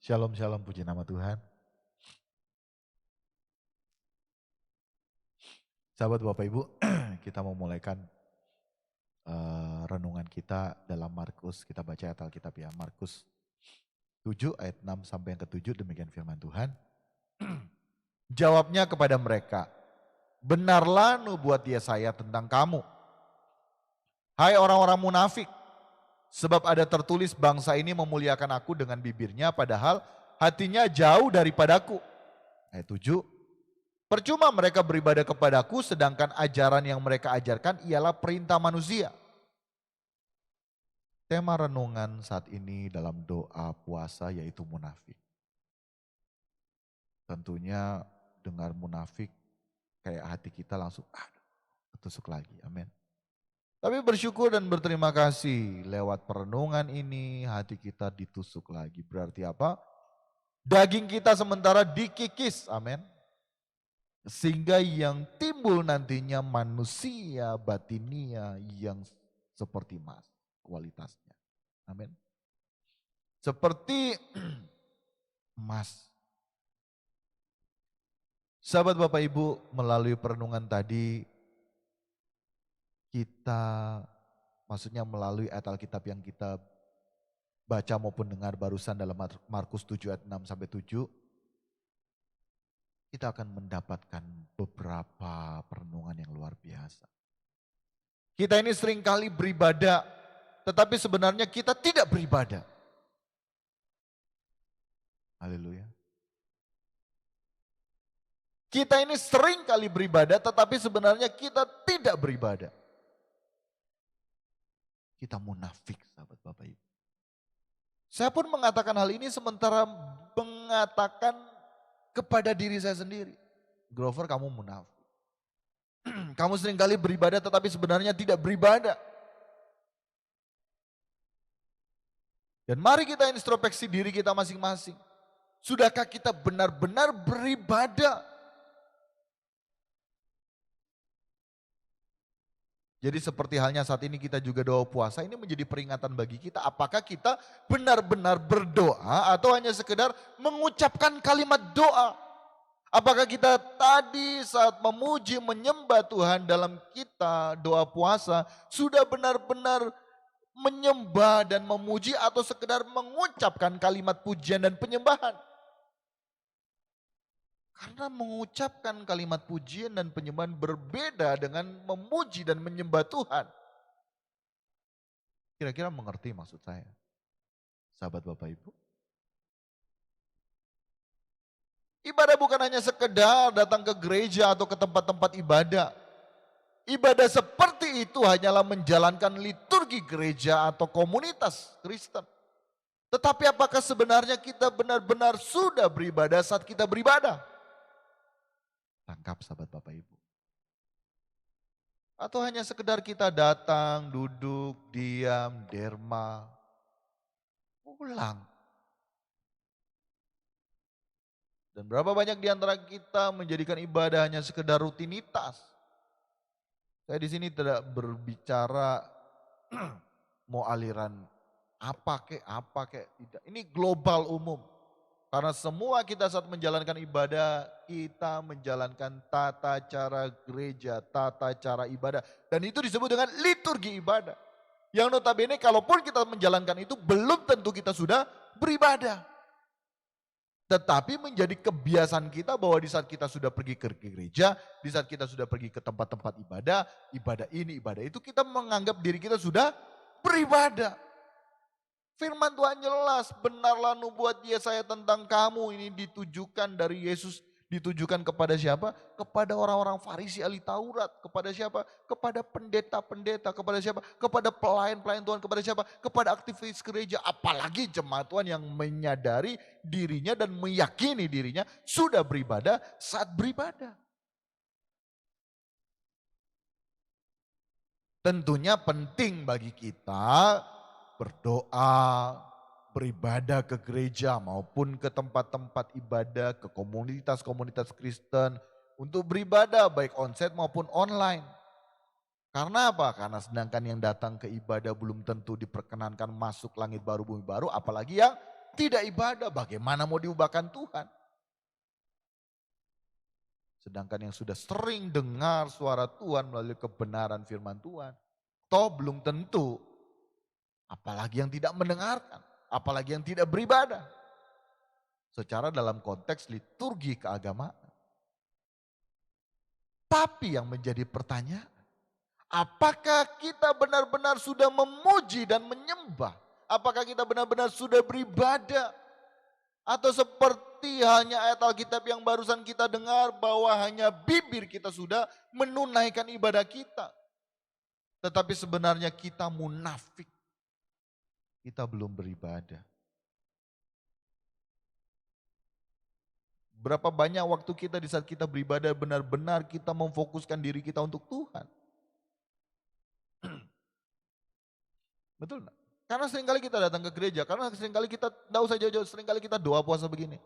Shalom, shalom, puji nama Tuhan. Sahabat Bapak Ibu, kita memulaikan renungan kita dalam Markus. Kita baca ayat Alkitab ya, Markus 7 ayat 6 sampai yang ke-7, demikian firman Tuhan. Jawabnya kepada mereka, benarlah nubuat Yesaya tentang kamu. Hai orang-orang munafik, sebab ada tertulis bangsa ini memuliakan aku dengan bibirnya padahal hatinya jauh daripadaku. Ayat 7, percuma mereka beribadah kepadaku sedangkan ajaran yang mereka ajarkan ialah perintah manusia. Tema renungan saat ini dalam doa puasa yaitu munafik. Tentunya dengar munafik kayak hati kita langsung ketusuk lagi, amin. Tapi bersyukur dan berterima kasih lewat perenungan ini hati kita ditusuk lagi. Berarti apa? Daging kita sementara dikikis, amin. Sehingga yang timbul nantinya manusia batinia yang seperti emas kualitasnya. Amin. Seperti emas. Sahabat Bapak Ibu, melalui perenungan tadi kita, maksudnya melalui ayat Alkitab yang kita baca maupun dengar barusan dalam Markus 7 ayat 6 sampai 7, kita akan mendapatkan beberapa perenungan yang luar biasa. Kita ini seringkali beribadah, tetapi sebenarnya kita tidak beribadah. Haleluya. Kita ini seringkali beribadah, tetapi sebenarnya kita tidak beribadah. Kita munafik, sahabat Bapak Ibu. Saya pun mengatakan hal ini sementara mengatakan kepada diri saya sendiri. Grover, kamu munafik. Kamu seringkali beribadah tetapi sebenarnya tidak beribadah. Dan mari kita introspeksi diri kita masing-masing. Sudahkah kita benar-benar beribadah? Jadi seperti halnya saat ini kita juga doa puasa, ini menjadi peringatan bagi kita. Apakah kita benar-benar berdoa atau hanya sekedar mengucapkan kalimat doa? Apakah kita tadi saat memuji menyembah Tuhan dalam kita doa puasa sudah benar-benar menyembah dan memuji atau sekedar mengucapkan kalimat pujian dan penyembahan? Karena mengucapkan kalimat pujian dan penyembahan berbeda dengan memuji dan menyembah Tuhan. Kira-kira mengerti maksud saya? Sahabat Bapak Ibu. Ibadah bukan hanya sekedar datang ke gereja atau ke tempat-tempat ibadah. Ibadah seperti itu hanyalah menjalankan liturgi gereja atau komunitas Kristen. Tetapi apakah sebenarnya kita benar-benar sudah beribadah saat kita beribadah? Tangkap sahabat Bapak Ibu. Atau hanya sekedar kita datang, duduk, diam, derma, pulang. Dan berapa banyak di antara kita menjadikan ibadah hanya sekedar rutinitas. Saya di sini tidak berbicara mau aliran apa kek, tidak. Ini global umum. Karena semua kita saat menjalankan ibadah, kita menjalankan tata cara gereja, tata cara ibadah. Dan itu disebut dengan liturgi ibadah. Yang notabene kalaupun kita menjalankan itu belum tentu kita sudah beribadah. Tetapi menjadi kebiasaan kita bahwa di saat kita sudah pergi ke gereja, di saat kita sudah pergi ke tempat-tempat ibadah, ibadah ini, ibadah itu, kita menganggap diri kita sudah beribadah. Firman Tuhan jelas, benarlah nubuat Yesaya tentang kamu ini ditujukan dari Yesus, ditujukan kepada siapa? Kepada orang-orang Farisi ahli Taurat, kepada siapa? Kepada pendeta-pendeta, kepada siapa? Kepada pelayan-pelayan Tuhan, kepada siapa? Kepada aktivis gereja, apalagi jemaat Tuhan yang menyadari dirinya dan meyakini dirinya sudah beribadah saat beribadah. Tentunya penting bagi kita berdoa, beribadah ke gereja maupun ke tempat-tempat ibadah, ke komunitas-komunitas Kristen untuk beribadah baik onsite maupun online. Karena apa? Karena sedangkan yang datang ke ibadah belum tentu diperkenankan masuk langit baru bumi baru, apalagi yang tidak ibadah, bagaimana mau diubahkan Tuhan? Sedangkan yang sudah sering dengar suara Tuhan melalui kebenaran firman Tuhan, toh belum tentu, apalagi yang tidak mendengarkan, apalagi yang tidak beribadah. Secara dalam konteks liturgi keagamaan. Tapi yang menjadi pertanyaan, apakah kita benar-benar sudah memuji dan menyembah? Apakah kita benar-benar sudah beribadah? Atau seperti hanya ayat Alkitab yang barusan kita dengar bahwa hanya bibir kita sudah menunaikan ibadah kita. Tetapi sebenarnya kita munafik. Kita belum beribadah. Berapa banyak waktu kita di saat kita beribadah benar-benar kita memfokuskan diri kita untuk Tuhan. Betul enggak? Karena seringkali kita datang ke gereja, karena seringkali kita, enggak usah jauh-jauh, seringkali kita doa puasa begini.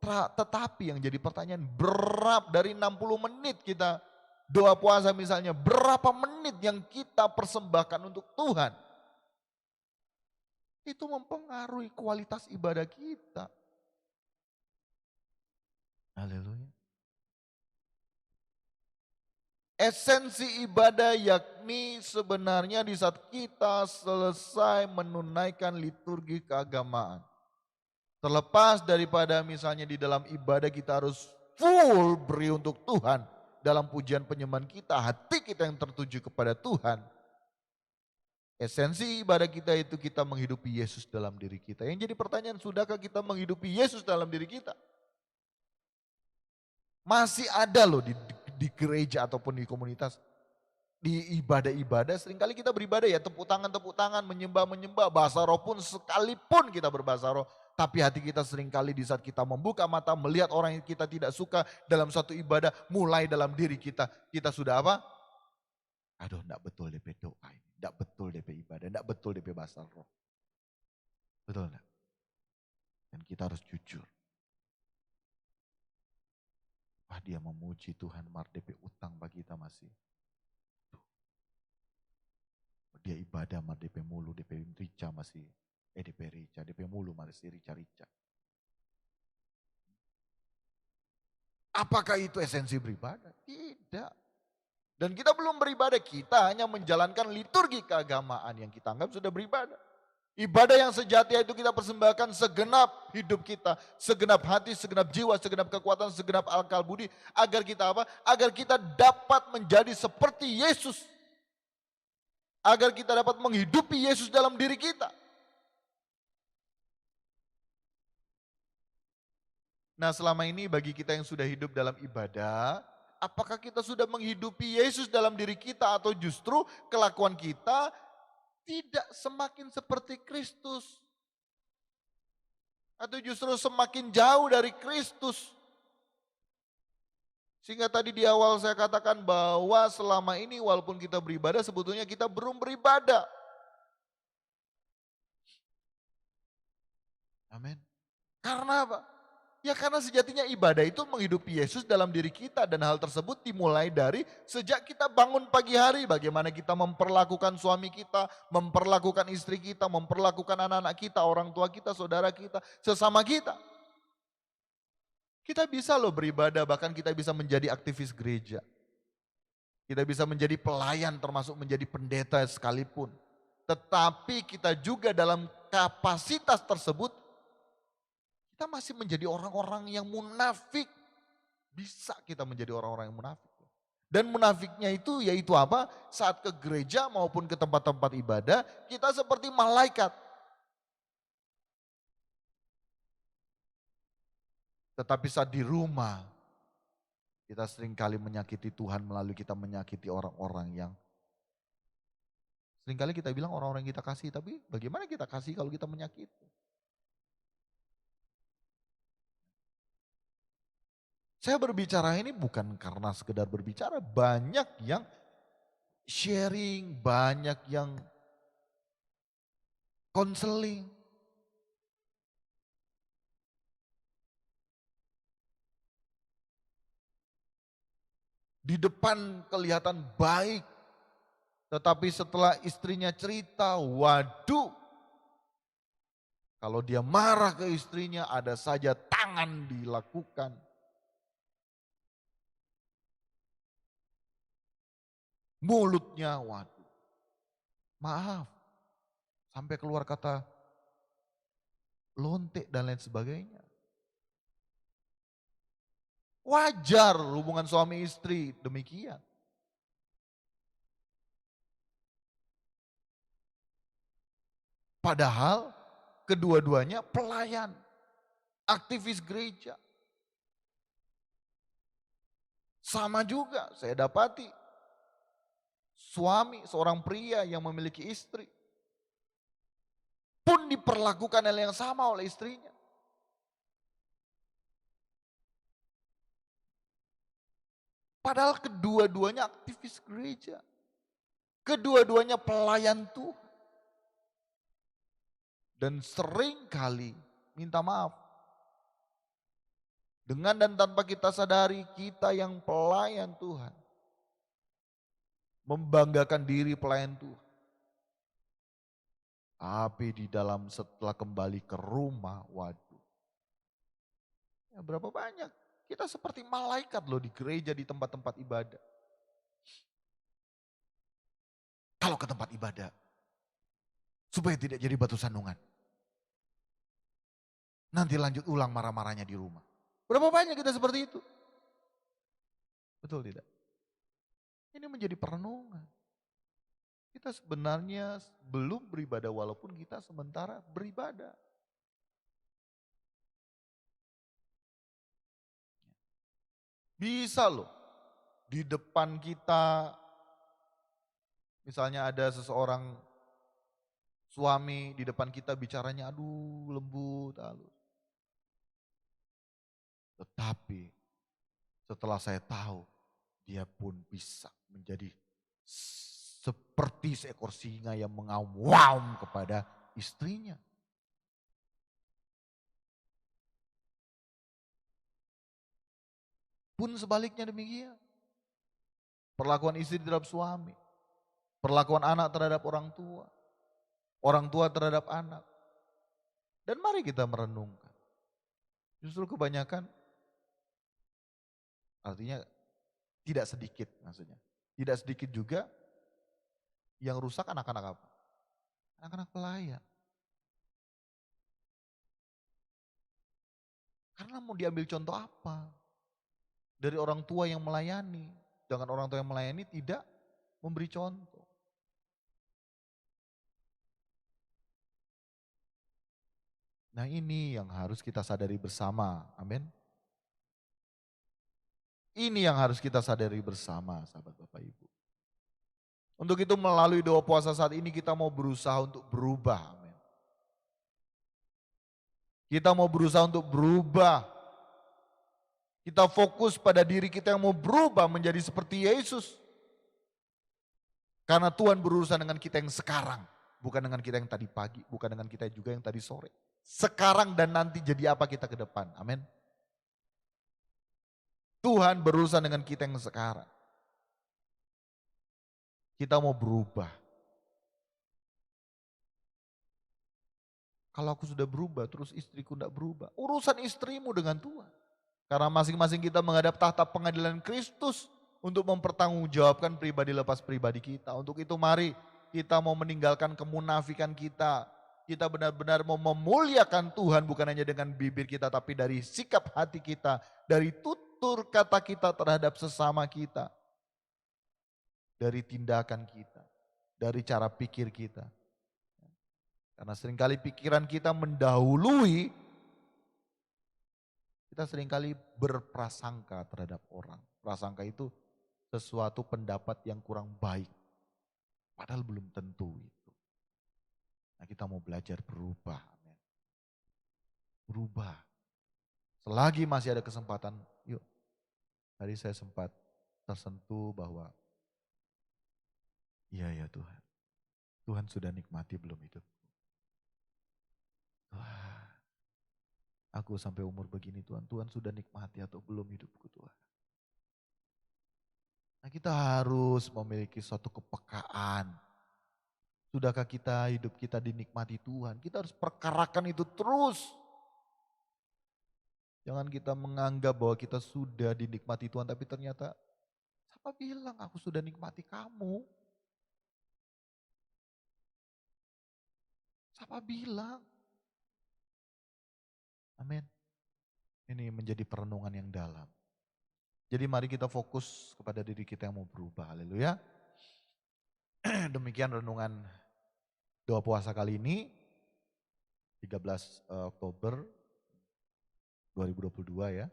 Tetapi yang jadi pertanyaan, berapa dari 60 menit kita doa puasa misalnya, berapa menit yang kita persembahkan untuk Tuhan? Itu mempengaruhi kualitas ibadah kita. Haleluya. Esensi ibadah yakni sebenarnya di saat kita selesai menunaikan liturgi keagamaan. Terlepas daripada misalnya di dalam ibadah kita harus full beri untuk Tuhan. Dalam pujian penyembahan kita, hati kita yang tertuju kepada Tuhan. Esensi ibadah kita itu kita menghidupi Yesus dalam diri kita. Yang jadi pertanyaan, sudahkah kita menghidupi Yesus dalam diri kita? Masih ada loh di gereja ataupun di komunitas. Di ibadah-ibadah seringkali kita beribadah ya tepuk tangan, menyembah, bahasa roh pun sekalipun kita berbahasa roh. Tapi hati kita seringkali di saat kita membuka mata melihat orang yang kita tidak suka dalam satu ibadah mulai dalam diri kita. Kita sudah apa? Aduh enggak betul DP doa ini, enggak betul DP ibadah, enggak betul DP bahasa roh. Betul enggak? Dan kita harus jujur. Wah dia memuji Tuhan, mar DP utang bagi kita masih. Dia ibadah mar DP mulu, DP rica masih. DP rica, DP mulu masih rica-rica. Apakah itu esensi beribadah? Tidak. Dan kita belum beribadah, kita hanya menjalankan liturgi keagamaan yang kita anggap sudah beribadah. Ibadah yang sejati itu kita persembahkan segenap hidup kita, segenap hati, segenap jiwa, segenap kekuatan, segenap akal budi. Agar kita apa? Agar kita dapat menjadi seperti Yesus. Agar kita dapat menghidupi Yesus dalam diri kita. Nah selama ini bagi kita yang sudah hidup dalam ibadah, apakah kita sudah menghidupi Yesus dalam diri kita atau justru kelakuan kita tidak semakin seperti Kristus? Atau justru semakin jauh dari Kristus? Sehingga tadi di awal saya katakan bahwa selama ini walaupun kita beribadah sebetulnya kita belum beribadah. Amin. Karena apa? Ya karena sejatinya ibadah itu menghidupi Yesus dalam diri kita dan hal tersebut dimulai dari sejak kita bangun pagi hari. Bagaimana kita memperlakukan suami kita, memperlakukan istri kita, memperlakukan anak-anak kita, orang tua kita, saudara kita, sesama kita. Kita bisa loh beribadah, bahkan kita bisa menjadi aktivis gereja. Kita bisa menjadi pelayan termasuk menjadi pendeta sekalipun. Tetapi kita juga dalam kapasitas tersebut kita masih menjadi orang-orang yang munafik. Bisa kita menjadi orang-orang yang munafik. Dan munafiknya itu yaitu apa? Saat ke gereja maupun ke tempat-tempat ibadah, kita seperti malaikat. Tetapi saat di rumah, kita seringkali menyakiti Tuhan melalui kita menyakiti orang-orang yang seringkali kita bilang orang-orang yang kita kasih, tapi bagaimana kita kasih kalau kita menyakiti? Saya berbicara ini bukan karena sekedar berbicara, banyak yang sharing, banyak yang konseling. Di depan kelihatan baik, tetapi setelah istrinya cerita, waduh, Kalau dia marah ke istrinya, ada saja tangan dilakukan. Mulutnya, waduh, maaf, sampai keluar kata lontek dan lain sebagainya. Wajar hubungan suami istri demikian. Padahal kedua-duanya pelayan, aktivis gereja. Sama juga saya dapati suami seorang pria yang memiliki istri pun diperlakukan hal yang sama oleh istrinya. Padahal kedua-duanya aktivis gereja. Kedua-duanya pelayan Tuhan. Dan sering kali minta maaf. Dengan dan tanpa kita sadari, kita yang pelayan Tuhan. Membanggakan diri pelayan Tuhan. Tapi di dalam setelah kembali ke rumah, waduh. Ya berapa banyak. Kita seperti malaikat loh di gereja, di tempat-tempat ibadah. Kalau ke tempat ibadah, supaya tidak jadi batu sandungan. Nanti lanjut ulang marah-marahnya di rumah. Berapa banyak kita seperti itu? Betul tidak? Ini menjadi perenungan. Kita sebenarnya belum beribadah walaupun kita sementara beribadah. Bisa loh, di depan kita misalnya ada seseorang suami di depan kita bicaranya aduh lembut, halus. Tetapi setelah saya tahu dia pun bisa menjadi seperti seekor singa yang mengaum kepada istrinya. Pun sebaliknya demikian. Perlakuan istri terhadap suami. Perlakuan anak terhadap orang tua. Orang tua terhadap anak. Dan mari kita merenungkan. Justru kebanyakan artinya tidak sedikit maksudnya. Tidak sedikit juga yang rusak anak-anak apa? Anak-anak pelayan. Karena mau diambil contoh apa? Dari orang tua yang melayani. Dengan orang tua yang melayani tidak memberi contoh. Nah ini yang harus kita sadari bersama. Amin. Ini yang harus kita sadari bersama sahabat Bapak Ibu. Untuk itu melalui doa puasa saat ini kita mau berusaha untuk berubah. Amin. Kita mau berusaha untuk berubah. Kita fokus pada diri kita yang mau berubah menjadi seperti Yesus. Karena Tuhan berurusan dengan kita yang sekarang. Bukan dengan kita yang tadi pagi, bukan dengan kita juga yang tadi sore. Sekarang dan nanti jadi apa kita ke depan. Amin. Tuhan berurusan dengan kita yang sekarang. Kita mau berubah. Kalau aku sudah berubah, terus istriku tidak berubah. Urusan istrimu dengan Tuhan. Karena masing-masing kita menghadap tahta pengadilan Kristus untuk mempertanggungjawabkan pribadi lepas pribadi kita. Untuk itu mari kita mau meninggalkan kemunafikan kita. Kita benar-benar mau memuliakan Tuhan bukan hanya dengan bibir kita tapi dari sikap hati kita. Dari tutur kata kita terhadap sesama kita. Dari tindakan kita. Dari cara pikir kita. Karena seringkali pikiran kita mendahului, kita seringkali berprasangka terhadap orang. Prasangka itu sesuatu pendapat yang kurang baik. Padahal belum tentu itu. Nah kita mau belajar berubah. Berubah. Selagi masih ada kesempatan, yuk. Tadi saya sempat tersentuh bahwa, iya ya Tuhan. Tuhan sudah nikmati belum hidupku. Wah, aku sampai umur begini Tuhan, Tuhan sudah nikmati atau belum hidupku Tuhan. Nah kita harus memiliki suatu kepekaan, Sudahkah hidup kita dinikmati Tuhan? Kita harus perkarakan itu terus. Jangan kita menganggap bahwa kita sudah dinikmati Tuhan, tapi ternyata siapa bilang aku sudah nikmati kamu? Siapa bilang? Amin. Ini menjadi perenungan yang dalam. Jadi mari kita fokus kepada diri kita yang mau berubah. Haleluya. Demikian renungan doa puasa kali ini, 13 Oktober 2022 ya.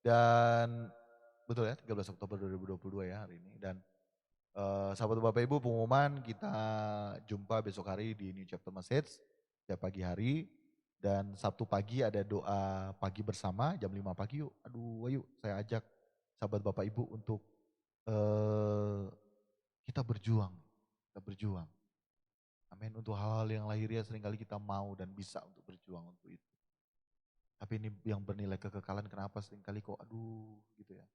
Dan betul ya, 13 Oktober 2022 ya hari ini. Dan sahabat Bapak Ibu, pengumuman kita jumpa besok hari di New Chapter Message setiap pagi hari. Dan Sabtu pagi ada doa pagi bersama jam 5 pagi yuk. Ayo saya ajak sahabat Bapak Ibu untuk kita berjuang. Kita berjuang. Amin. Untuk hal-hal yang lahiriah seringkali kita mau dan bisa untuk berjuang untuk itu. Tapi ini yang bernilai kekekalan, kenapa seringkali kok gitu ya.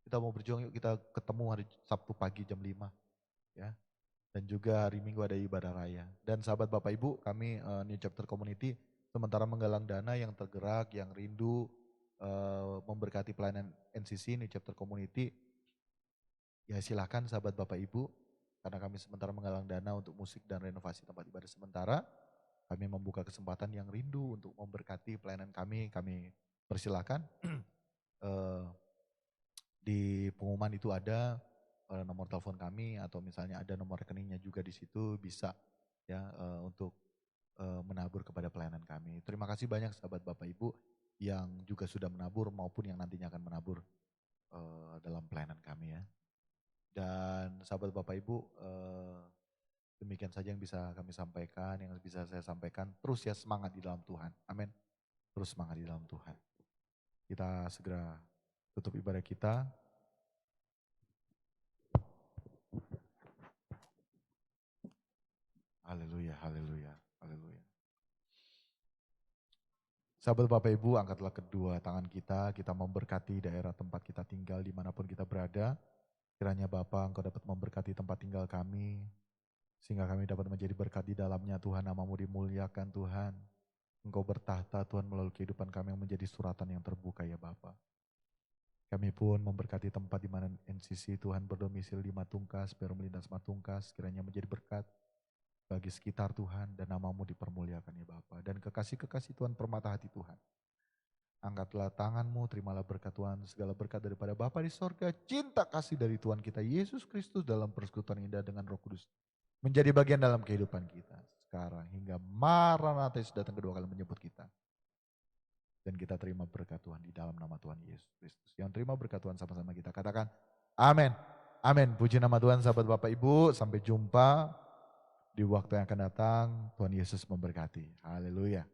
Kita mau berjuang yuk, kita ketemu hari Sabtu pagi jam 5 ya. Dan juga hari Minggu ada ibadah raya. Dan sahabat Bapak Ibu, kami New Chapter Community sementara menggalang dana yang tergerak, yang rindu memberkati pelayanan NCC New Chapter Community. Ya silakan sahabat Bapak Ibu, karena kami sementara menggalang dana untuk musik dan renovasi tempat ibadah sementara. Kami membuka kesempatan yang rindu untuk memberkati pelayanan kami persilakan. Di pengumuman itu ada nomor telepon kami atau misalnya ada nomor rekeningnya juga di situ, bisa ya untuk menabur kepada pelayanan kami. Terima kasih banyak sahabat Bapak Ibu yang juga sudah menabur maupun yang nantinya akan menabur dalam pelayanan kami ya. Dan sahabat Bapak Ibu, demikian saja yang bisa kami sampaikan, yang bisa saya sampaikan. Terus ya semangat di dalam Tuhan, amin. Terus semangat di dalam Tuhan. Kita segera tutup ibadah kita. Haleluya, haleluya, haleluya. Sahabat Bapak Ibu, angkatlah kedua tangan kita memberkati daerah tempat kita tinggal dimanapun kita berada. Kiranya Bapa, Engkau dapat memberkati tempat tinggal kami, sehingga kami dapat menjadi berkat di dalamnya. Tuhan, nama-Mu dimuliakan Tuhan. Engkau bertahta Tuhan melalui kehidupan kami yang menjadi suratan yang terbuka ya Bapa. Kami pun memberkati tempat di mana NCC Tuhan berdomisili di Matungkas, Perum Lintas Matungkas, kiranya menjadi berkat bagi sekitar Tuhan dan nama-Mu dipermuliakan ya Bapa. Dan kekasih-kekasih Tuhan permata hati Tuhan. Angkatlah tangan-Mu, terimalah berkat Tuhan, segala berkat daripada Bapa di sorga, cinta kasih dari Tuhan kita Yesus Kristus dalam persekutuan indah dengan Roh Kudus. Menjadi bagian dalam kehidupan kita sekarang hingga Maranatha Yesus datang kedua kali menjemput kita. Dan kita terima berkat Tuhan di dalam nama Tuhan Yesus Kristus. Yang terima berkat Tuhan sama-sama kita katakan amin. Amin. Puji nama Tuhan sahabat Bapak Ibu. Sampai jumpa di waktu yang akan datang. Tuhan Yesus memberkati. Haleluya.